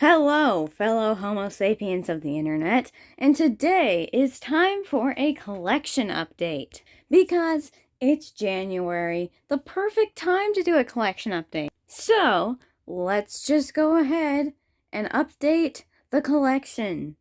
Hello, fellow Homo sapiens of the internet, and today is time for a collection update because it's January, the perfect time to do a collection update. So, let's just go ahead and update the collection.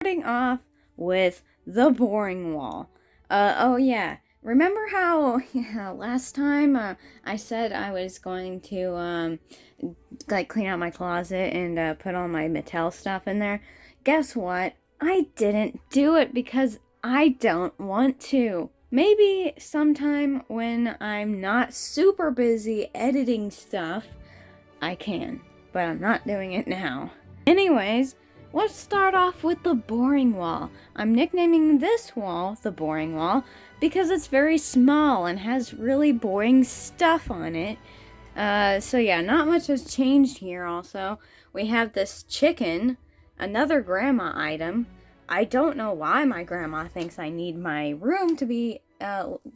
Starting off with the boring wall. Oh yeah. Remember how last time I said I was going to clean out my closet and put all my Mattel stuff in there? Guess what? I didn't do it because I don't want to. Maybe sometime when I'm not super busy editing stuff, I can, but I'm not doing it now. Anyways, let's start off with the boring wall. I'm nicknaming this wall the boring wall because it's very small and has really boring stuff on it. So yeah, not much has changed here also. We have this chicken, another grandma item. I don't know why my grandma thinks I need my room to be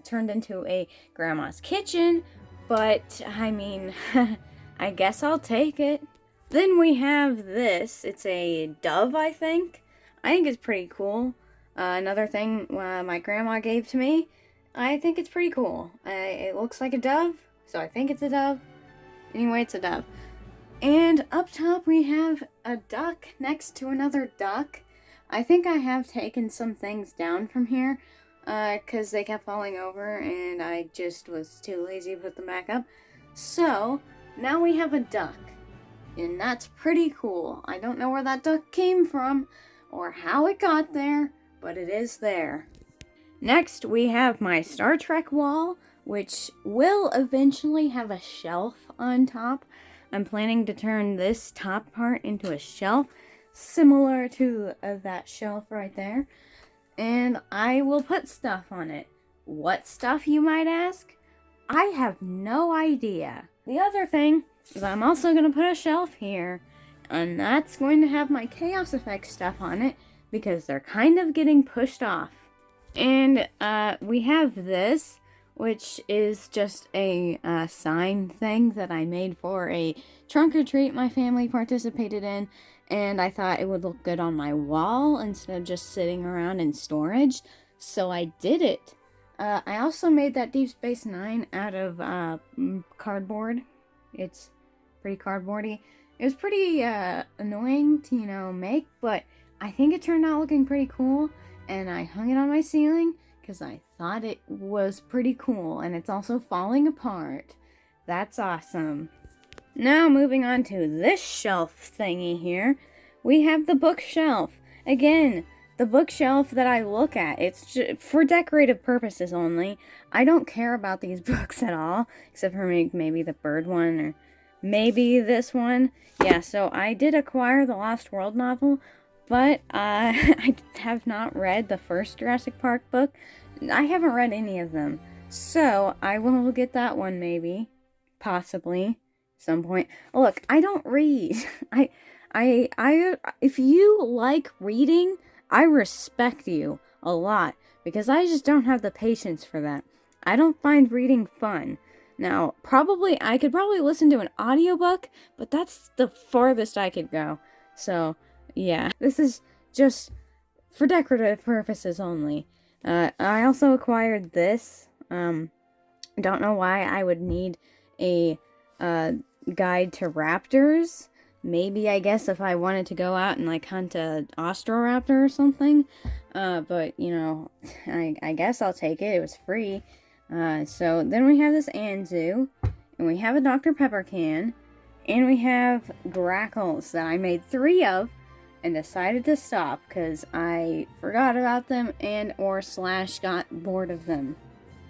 turned into a grandma's kitchen, but I mean, I guess I'll take it. Then we have this. It's a dove, I think. I think it's pretty cool. Another thing my grandma gave to me. I think it's pretty cool. It looks like a dove, so I think it's a dove. Anyway, it's a dove. And up top we have a duck next to another duck. I think I have taken some things down from here because they kept falling over and I just was too lazy to put them back up. So, now we have a duck. And that's pretty cool. I don't know where that duck came from or how it got there, but it is there. Next, we have my Star Trek wall, which will eventually have a shelf on top. I'm planning to turn this top part into a shelf, similar to that shelf right there. And I will put stuff on it. What stuff, you might ask? I have no idea. The other thing is I'm also going to put a shelf here, and that's going to have my Chaos Effect stuff on it, because they're kind of getting pushed off. And we have this, which is just a sign thing that I made for a trunk or treat my family participated in, and I thought it would look good on my wall instead of just sitting around in storage, so I did it. I also made that Deep Space Nine out of cardboard. It's pretty cardboardy. It was pretty annoying to, make, but I think it turned out looking pretty cool, and I hung it on my ceiling because I thought it was pretty cool, and it's also falling apart. That's awesome. Now moving on to this shelf thingy here, we have the bookshelf. Again, the bookshelf that I look at, it's just for decorative purposes only. I don't care about these books at all, except for maybe the bird one or maybe this one. Yeah, so I did acquire the Lost World novel, but I have not read the first Jurassic Park book. I haven't read any of them, so I will get that one maybe, possibly, some point. Look, I don't read. If you like reading, I respect you a lot, because I just don't have the patience for that. I don't find reading fun. Now, I could probably listen to an audiobook, but that's the farthest I could go. So, yeah, this is just for decorative purposes only. I also acquired this. Don't know why I would need a guide to raptors. Maybe, I guess, if I wanted to go out and, hunt a Ostroraptor or something. But, I guess I'll take it. It was free. So then we have this Anzu, and we have a Dr. Pepper can, and we have Grackles that I made 3 of, and decided to stop, because I forgot about them or / got bored of them.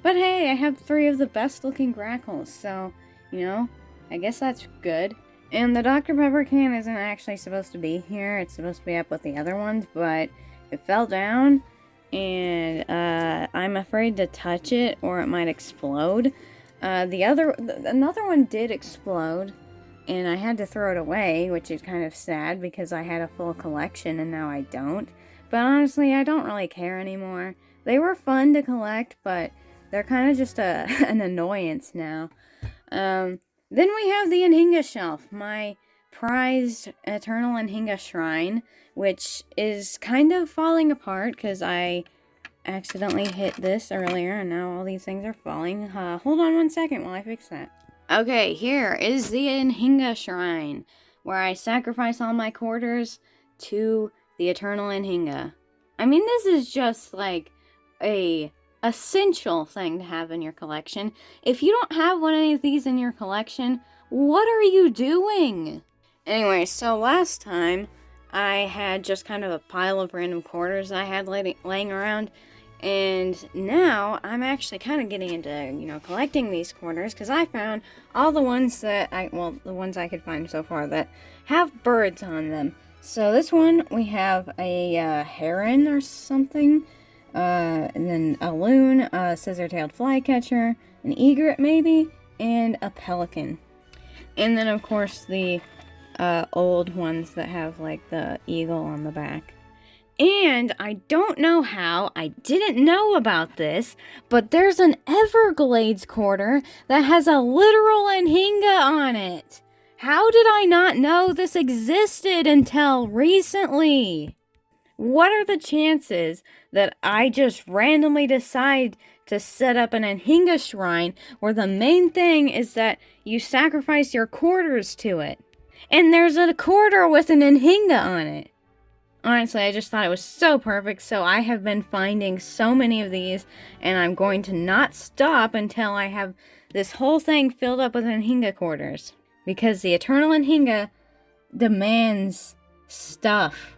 But hey, I have 3 of the best looking Grackles, so, I guess that's good. And the Dr. Pepper can isn't actually supposed to be here. It's supposed to be up with the other ones, but it fell down, and I'm afraid to touch it or it might explode. Another one did explode. and I had to throw it away, which is kind of sad because I had a full collection and now I don't. But honestly, I don't really care anymore. They were fun to collect, but they're kind of just an annoyance now. Then we have the Anhinga Shelf, my prized Eternal Anhinga Shrine, which is kind of falling apart because I accidentally hit this earlier and now all these things are falling. Hold on 1 second while I fix that. Okay, here is the Anhinga Shrine, where I sacrifice all my quarters to the Eternal Anhinga. I mean, this is just like a essential thing to have in your collection. If you don't have one of these in your collection, what are you doing? Anyway, so last time I had just kind of a pile of random quarters I had laying around, and now I'm actually kind of getting into, collecting these quarters because I found all the ones that the ones I could find so far that have birds on them. So this one, we have a heron or something, and then a loon, a scissor-tailed flycatcher, an egret maybe, and a pelican. And then, of course, the old ones that have, like, the eagle on the back. And I don't know how, I didn't know about this, but there's an Everglades quarter that has a literal Anhinga on it. How did I not know this existed until recently? What are the chances that I just randomly decide to set up an Anhinga shrine where the main thing is that you sacrifice your quarters to it? And there's a quarter with an Anhinga on it. Honestly, I just thought it was so perfect, so I have been finding so many of these, and I'm going to not stop until I have this whole thing filled up with Anhinga quarters. Because the Eternal Anhinga demands stuff.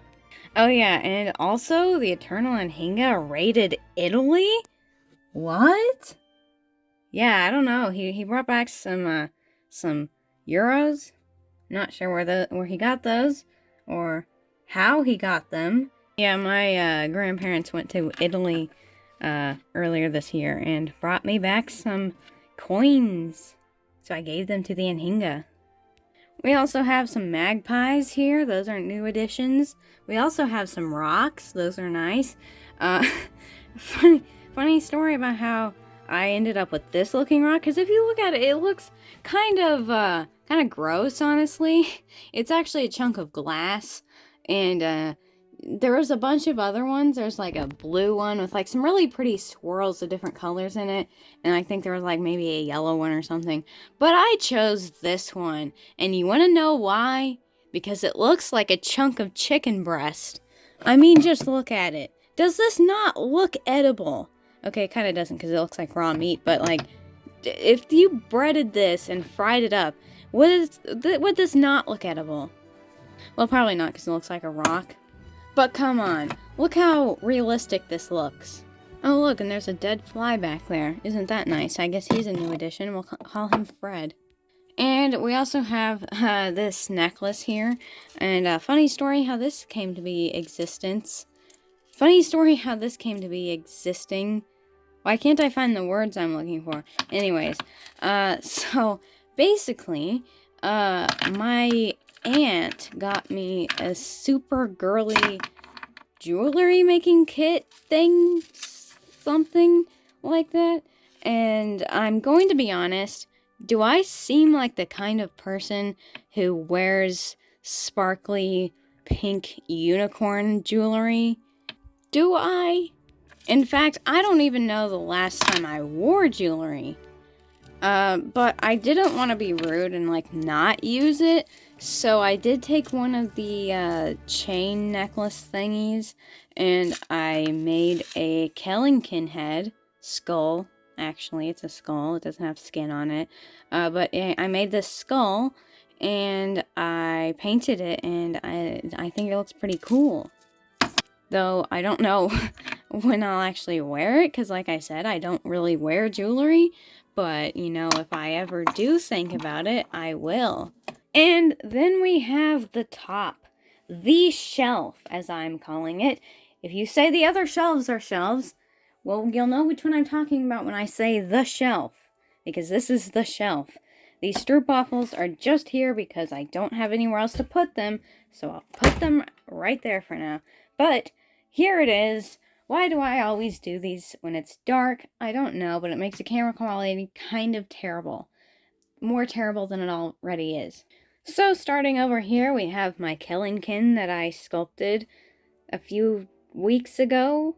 Oh yeah, and also the Eternal Anhinga raided Italy? What? Yeah, I don't know. He brought back some euros. Not sure where he got those, or how he got them. Yeah, my grandparents went to Italy earlier this year and brought me back some coins. So I gave them to the Anhinga. We also have some magpies here. Those are new additions. We also have some rocks. Those are nice. Funny story about how I ended up with this looking rock. Because if you look at it, it looks kind of gross, honestly. It's actually a chunk of glass. And there was a bunch of other ones. There's like a blue one with like some really pretty swirls of different colors in it. And I think there was like maybe a yellow one or something. But I chose this one. And you want to know why? Because it looks like a chunk of chicken breast. I mean, just look at it. Does this not look edible? Okay, it kind of doesn't because it looks like raw meat. But like, if you breaded this and fried it up, would this not look edible? Well, probably not because it looks like a rock. But come on, look how realistic this looks. Oh look, and there's a dead fly back there. Isn't that nice? I guess he's a new addition. We'll call him Fred. And we also have this necklace here. And funny story how this came to be existing. Why can't I find the words I'm looking for? Anyways, so basically, my aunt got me a super girly jewelry making kit thing, something like that. And I'm going to be honest, do I seem like the kind of person who wears sparkly pink unicorn jewelry? Do I? In fact, I don't even know the last time I wore jewelry. But I didn't want to be rude and like not use it. So I did take one of the chain necklace thingies and I made a Kellington head skull. Actually, it's a skull. It doesn't have skin on it. But I made this skull and I painted it and I think it looks pretty cool. Though I don't know when I'll actually wear it because like I said, I don't really wear jewelry. But, if I ever do think about it, I will. And then we have the top. The shelf, as I'm calling it. If you say the other shelves are shelves, well, you'll know which one I'm talking about when I say the shelf. Because this is the shelf. These stroopwafels are just here because I don't have anywhere else to put them, so I'll put them right there for now. But here it is. Why do I always do these when it's dark? I don't know, but it makes the camera quality kind of terrible. More terrible than it already is. So starting over here, we have my Kellenkin that I sculpted a few weeks ago.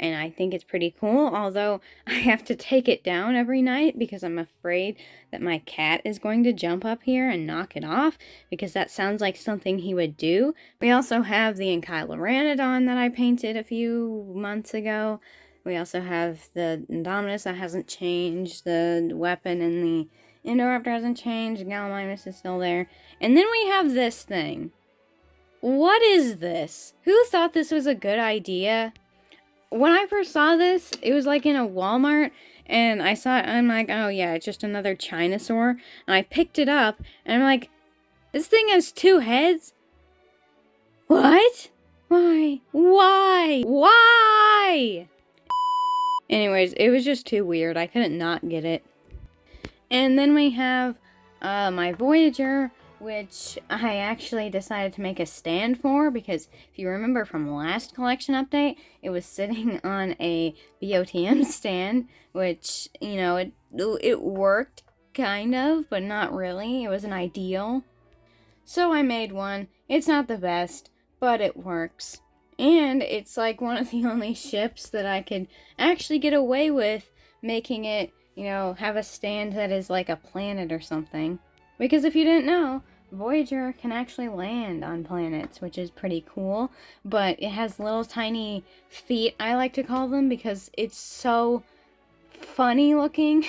And I think it's pretty cool, although I have to take it down every night because I'm afraid that my cat is going to jump up here and knock it off, because that sounds like something he would do. We also have the Enchilorannodon that I painted a few months ago. We also have the Indominus that hasn't changed, the weapon and the Indoraptor hasn't changed, Gallimimus is still there. And then we have this thing. What is this? Who thought this was a good idea? When I first saw this, it was like in a Walmart, and I saw it, and I'm like, oh yeah, it's just another Chinosaur. And I picked it up, and I'm like, this thing has 2 heads? What? Why? Why? Why? Anyways, it was just too weird. I couldn't not get it. And then we have my Voyager, which I actually decided to make a stand for, because if you remember from last collection update, it was sitting on a BOTM stand, which, you know, it worked, kind of, but not really. It wasn't ideal. So I made one. It's not the best, but it works. And it's like one of the only ships that I could actually get away with making it, you know, have a stand that is like a planet or something. Because if you didn't know, Voyager can actually land on planets, which is pretty cool, but it has little tiny feet, I like to call them, because it's so funny looking.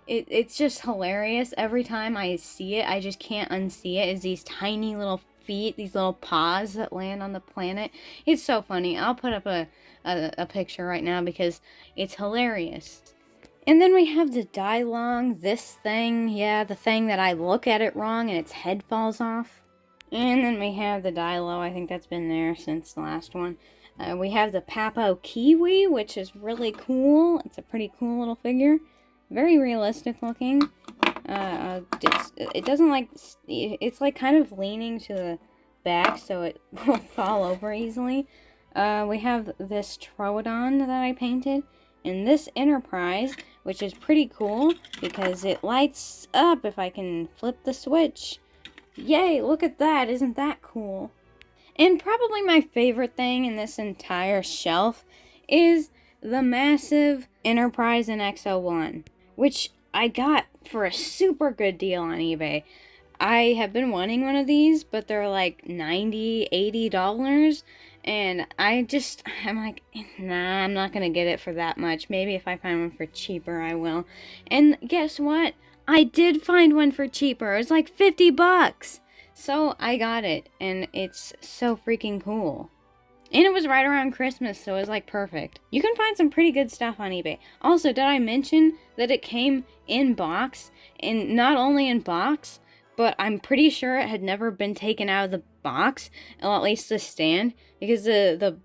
It's just hilarious. Every time I see it, I just can't unsee it. It's these tiny little feet, these little paws that land on the planet. It's so funny. I'll put up a picture right now because it's hilarious. And then we have the Dylong, this thing, yeah, the thing that I look at it wrong and its head falls off. And then we have the Dilo, I think that's been there since the last one. We have the Papo Kiwi, which is really cool. It's a pretty cool little figure. Very realistic looking. It doesn't like, it's like kind of leaning to the back so it won't fall over easily. We have this Troodon that I painted. And this Enterprise, which is pretty cool because it lights up if I can flip the switch. Yay, look at that. Isn't that cool? And probably my favorite thing in this entire shelf is the massive Enterprise in XO1, which I got for a super good deal on eBay. I have been wanting one of these, but they're like $90, $80. And I'm like, nah, I'm not gonna get it for that much. Maybe if I find one for cheaper, I will. And guess what? I did find one for cheaper. It was like $50. So I got it, and it's so freaking cool. And it was right around Christmas, so it was like perfect. You can find some pretty good stuff on eBay. Also, did I mention that it came in box? And not only in box, but I'm pretty sure it had never been taken out of the box, or at least the stand, because the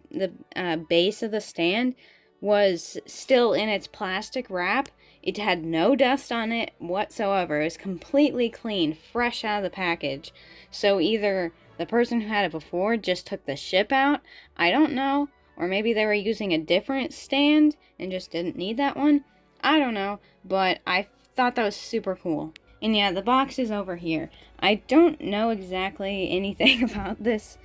base of the stand was still in its plastic wrap. It had no dust on it whatsoever. It was completely clean, fresh out of the package. So either the person who had it before just took the ship out, I don't know, or maybe they were using a different stand and just didn't need that one. I don't know, but I thought that was super cool. And yeah, the box is over here. I don't know exactly anything about this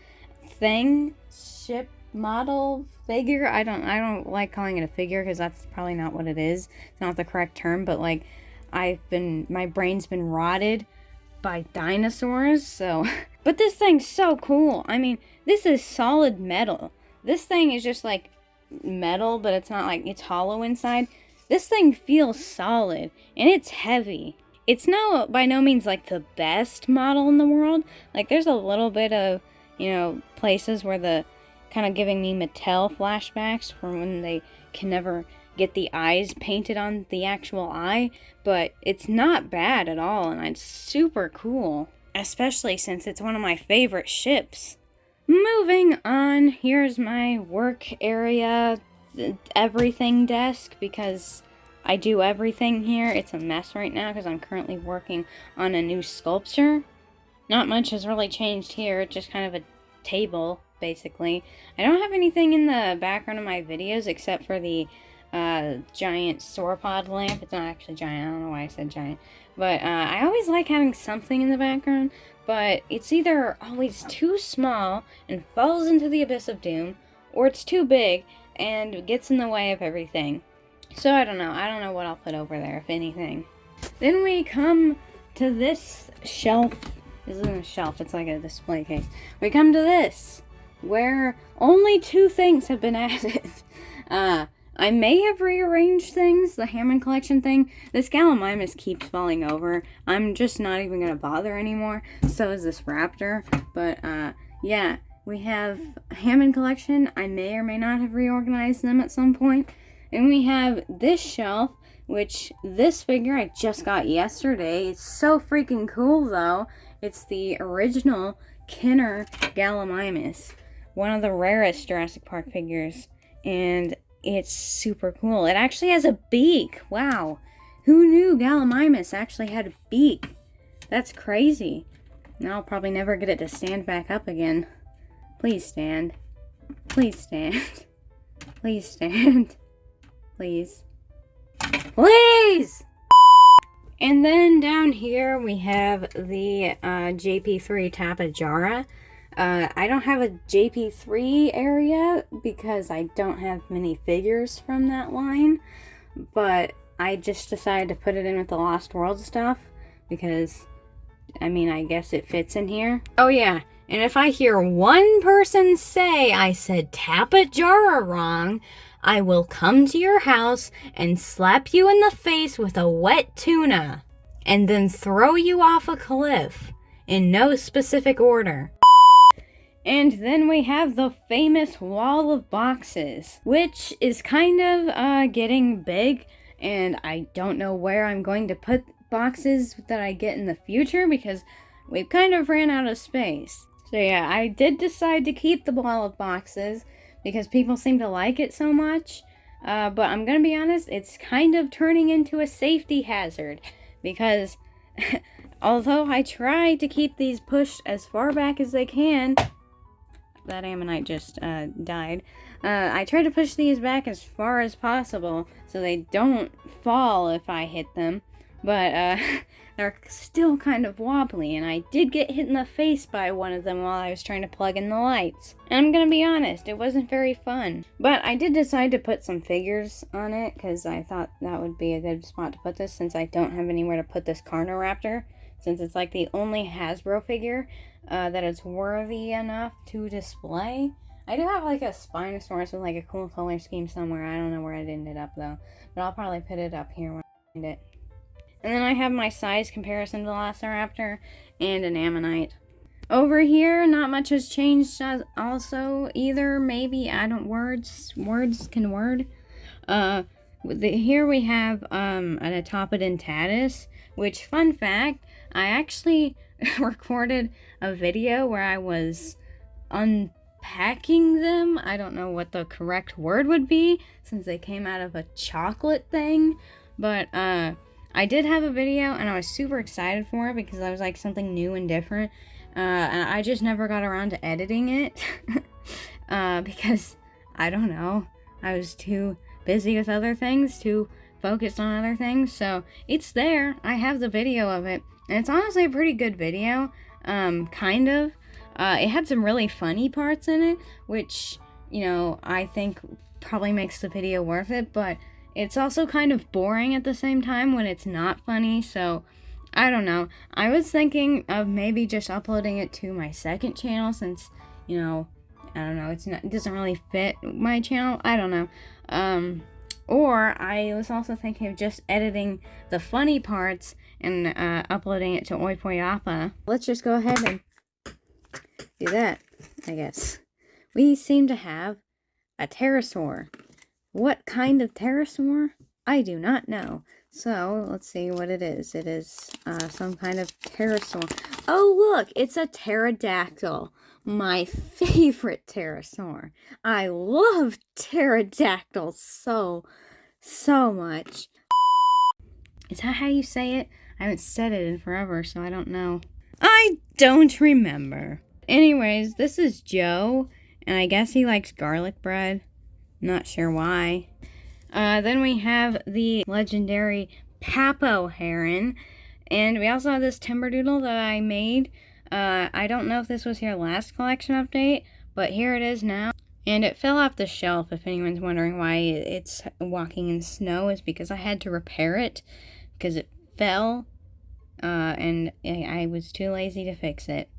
thing, ship, model, figure. I don't like calling it a figure because that's probably not what it is. It's not the correct term, but like my brain's been rotted by dinosaurs, so. But this thing's so cool. I mean, this is solid metal. This thing is just like metal, but it's not like it's hollow inside. This thing feels solid, and it's heavy. It's by no means like the best model in the world. Like there's a little bit of, you know, places where the kind of giving me Mattel flashbacks from when they can never get the eyes painted on the actual eye, but it's not bad at all, and it's super cool, especially since it's one of my favorite ships. Moving on, here's my work area, everything desk, because I do everything here. It's a mess right now because I'm currently working on a new sculpture. Not much has really changed here. It's just kind of a table, basically. I don't have anything in the background of my videos except for the giant sauropod lamp. It's not actually giant. I don't know why I said giant. But I always like having something in the background, but it's either always too small and falls into the abyss of doom, or it's too big and gets in the way of everything. So I don't know. I don't know what I'll put over there, if anything. Then we come to this shelf. This isn't a shelf, it's like a display case. We come to this, where only 2 things have been added. I may have rearranged things, the Hammond Collection thing. This Gallimimus keeps falling over. I'm just not even going to bother anymore. So is this raptor. But, yeah, we have Hammond Collection. I may or may not have reorganized them at some point. And we have this shelf, which this figure I just got yesterday. It's so freaking cool, though. It's the original Kenner Gallimimus, one of the rarest Jurassic Park figures, and it's super cool. It actually has a beak. Wow. Who knew Gallimimus actually had a beak? That's crazy. Now I'll probably never get it to stand back up again. Please stand. Please stand. Please stand. Please. Please! And then down here we have the JP3 Tapejara. I don't have a JP3 area because I don't have many figures from that line. But I just decided to put it in with the Lost World stuff because, I mean, I guess it fits in here. Oh yeah, and if I hear one person say I said Tapejara wrong, I will come to your house and slap you in the face with a wet tuna and then throw you off a cliff in no specific order. And then we have the famous wall of boxes, which is kind of getting big, and I don't know where I'm going to put boxes that I get in the future because we've kind of ran out of space. So yeah, I did decide to keep the wall of boxes because people seem to like it so much. But I'm gonna be honest, it's kind of turning into a safety hazard because although I try to keep these pushed as far back as they can, that ammonite just died. I try to push these back as far as possible so they don't fall if I hit them. But they're still kind of wobbly, and I did get hit in the face by one of them while I was trying to plug in the lights. And I'm gonna be honest, it wasn't very fun. But I did decide to put some figures on it, because I thought that would be a good spot to put this, since I don't have anywhere to put this Carnoraptor, since it's like the only Hasbro figure that is worthy enough to display. I do have like a Spinosaurus with like a cool color scheme somewhere. I don't know where it ended up though, but I'll probably put it up here when I find it. And then I have my size comparison to Velociraptor and an Ammonite. Over here, not much has changed also either. Maybe, I don't, words can word. Here we have an Atopodontatus, which, fun fact, I actually recorded a video where I was unpacking them. I don't know what the correct word would be, since they came out of a chocolate thing, but, I did have a video, and I was super excited for it because I was like something new and different. And I just never got around to editing it because, I don't know, I was too busy with other things, too focused on other things. So it's there. I have the video of it, and it's honestly a pretty good video, kind of. It had some really funny parts in it, which, you know, I think probably makes the video worth it, but it's also kind of boring at the same time when it's not funny, so I don't know. I was thinking of maybe just uploading it to my second channel since, you know, I don't know, it doesn't really fit my channel. I don't know. Or I was also thinking of just editing the funny parts and uploading it to Oipoyapa. Let's just go ahead and do that, I guess. We seem to have a pterosaur. What kind of pterosaur? I do not know. So, let's see what it is. It is some kind of pterosaur. Oh, look! It's a pterodactyl. My favorite pterosaur. I love pterodactyls so much. Is that how you say it? I haven't said it in forever, so I don't know. I don't remember. Anyways, this is Joe, and I guess he likes garlic bread. Not sure why. Then we have the legendary Papo Heron, and we also have this Timberdoodle that I made. I don't know if this was your last collection update, but here it is now. And it fell off the shelf. If anyone's wondering why it's walking in snow, is because I had to repair it because it fell, and I was too lazy to fix it.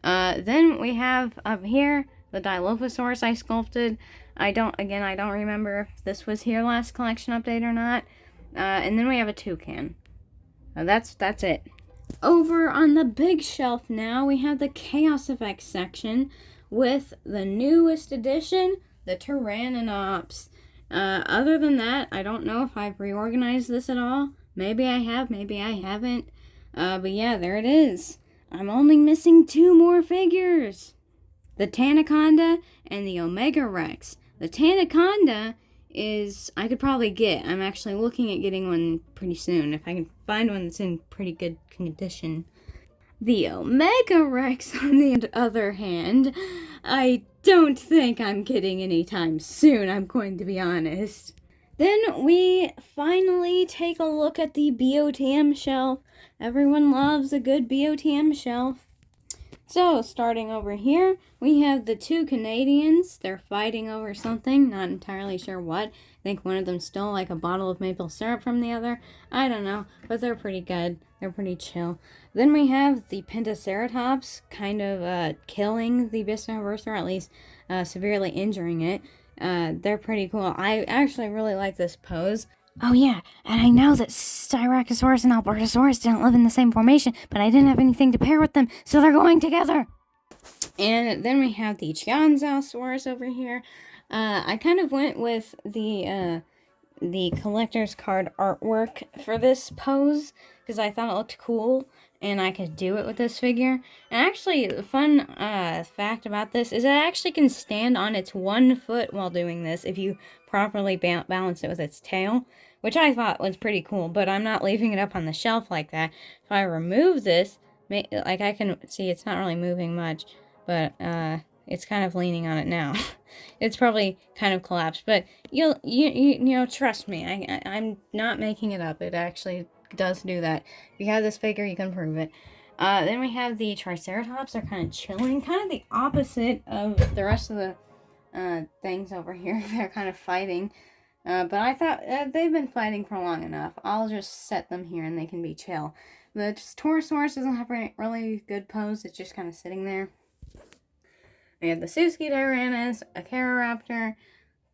Then we have up here the Dilophosaurus I sculpted. I don't remember if this was here last collection update or not. And then we have a toucan. That's it. Over on the big shelf now, we have the Chaos Effects section with the newest edition, the Tyrannops. Other than that, I don't know if I've reorganized this at all. Maybe I have, maybe I haven't. But yeah, there it is. I'm only missing 2 more figures. The Tanaconda and the Omega Rex. The Tanaconda is, I could probably get. I'm actually looking at getting one pretty soon, if I can find one that's in pretty good condition. The Omega Rex, on the other hand, I don't think I'm getting anytime soon, I'm going to be honest. Then we finally take a look at the BOTM shelf. Everyone loves a good BOTM shelf. So, starting over here, we have the 2 Canadians. They're fighting over something, not entirely sure what. I think one of them stole like a bottle of maple syrup from the other. I don't know, but they're pretty good. They're pretty chill. Then we have the Pentaceratops kind of killing the Bistosaurus, or at least severely injuring it. They're pretty cool. I actually really like this pose. Oh yeah, and I know that Styracosaurus and Albertosaurus didn't live in the same formation, but I didn't have anything to pair with them, so they're going together. And then we have the Chianzausaurus over here. I kind of went with the collector's card artwork for this pose because I thought it looked cool and I could do it with this figure. And actually, the fun fact about this is it actually can stand on its 1 foot while doing this if you properly balance it with its tail, which I thought was pretty cool, but I'm not leaving it up on the shelf like that. If I remove this, like I can see it's not really moving much, but it's kind of leaning on it now. It's probably kind of collapsed, but you know, trust me, I'm not making it up. It actually does do that. If you have this figure, you can prove it. Then we have the Triceratops. They're kind of chilling, kind of the opposite of the rest of the things over here. They're kind of fighting. But I thought they've been fighting for long enough. I'll just set them here and they can be chill. The Torosaurus doesn't have a really good pose. It's just kind of sitting there. We have the Suskityrannus, Acheroraptor,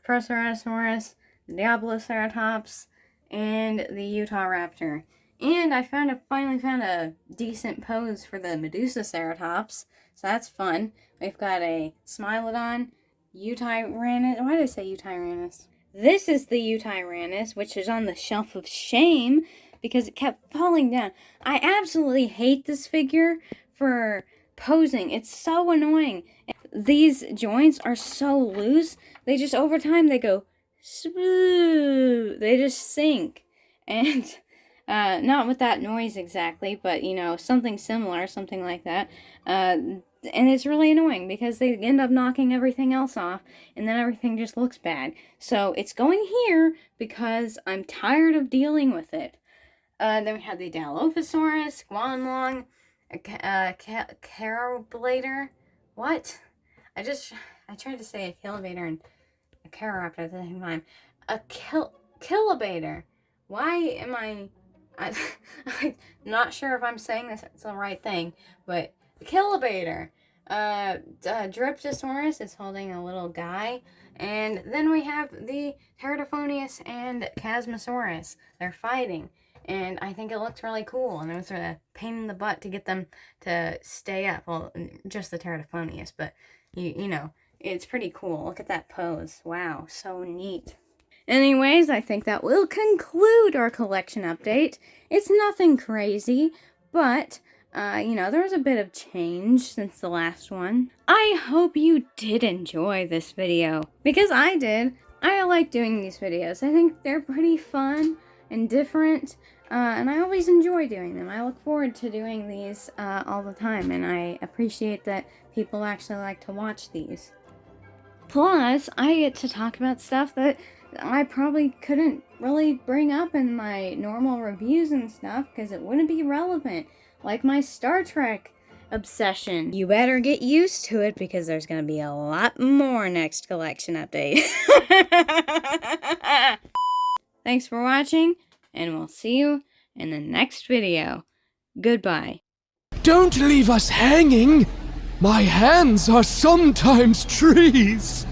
Procerosaurus, the Diabloceratops, and the Utah Raptor. And I finally found a decent pose for the Medusaceratops, so that's fun. We've got a Smilodon, Utyrannus. Why did I say Utyrannus? This is the Utyrannus, which is on the shelf of shame because it kept falling down. I absolutely hate this figure for posing. It's so annoying. These joints are so loose. They just, over time, they go smooth. They just sink. And not with that noise exactly, but, you know, something similar, something like that. And it's really annoying because they end up knocking everything else off, and then everything just looks bad. So it's going here because I'm tired of dealing with it. Then we have the Dilophosaurus, Guanlong, Acheroblader. What? I tried to say Acheroblader and Acheroraptor at the same time. Acheroblader. Why am I'm not sure if I'm saying this it's the right thing, but Acheroblader. Dryptosaurus is holding a little guy. And then we have the Pterodophonius and Chasmosaurus. They're fighting. And I think it looks really cool. And it was sort of a pain in the butt to get them to stay up. Well, just the Pterodophonius, but you know, it's pretty cool. Look at that pose. Wow, so neat. Anyways, I think that will conclude our collection update. It's nothing crazy, but you know, there was a bit of change since the last one. I hope you did enjoy this video, because I did. I like doing these videos. I think they're pretty fun and different. and I always enjoy doing them. I look forward to doing these all the time, and I appreciate that people actually like to watch these. Plus, I get to talk about stuff that I probably couldn't really bring up in my normal reviews and stuff because it wouldn't be relevant, like my Star Trek obsession. You better get used to it because there's gonna be a lot more next collection update. Thanks for watching, and we'll see you in the next video. Goodbye. Don't leave us hanging! My hands are sometimes trees!